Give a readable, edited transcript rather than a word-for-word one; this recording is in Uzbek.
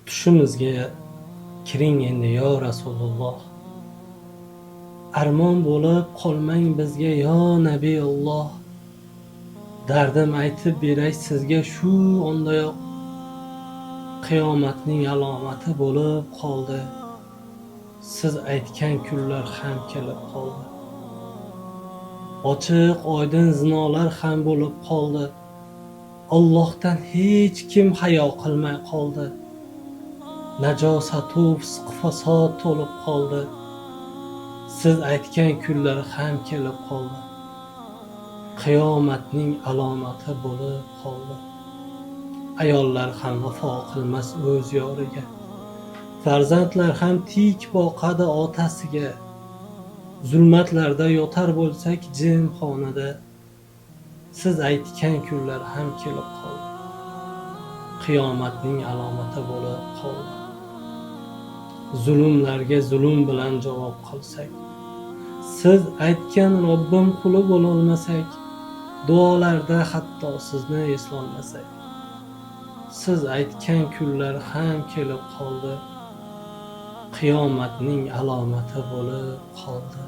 tushimizga kiring endi yo Rasululloh. Armon bo'lib qolmang bizga yo Nabiyulloh. Dardim aytib beray sizga shu ondayoq, qiyomatning alomati bo'lib qoldi. Siz aytgan kunlar ham kelib qoldi. Ochiq oydin zinolar ham bo'lib qoldi. Allohdan hech kim hayo qilmay qoldi. Najosatu fisq fasod to'lib qoldi. Siz aytgan kunlar ham kelib qoldi. Qiyomatning alomati bo'lib qoldi. Ayollar ham vafo qilmas o'z yoriga. Farzandlar ham tik boqadi otasiga. Zulmatlarda yotar bo'lsak jimxonada. Siz aytgan kunlar ham kelib qoldi. Qiyomatning alomati bo'lib qoldi. Zulmlarga zulm bilan javob qilsak, siz aytgan Robbim quli bo'lolmasak, duolarda hatto sizni eslolmasak, siz aytgan kunlar ham kelib qoldi. Qiyomatning alomati bo'lib qoldi.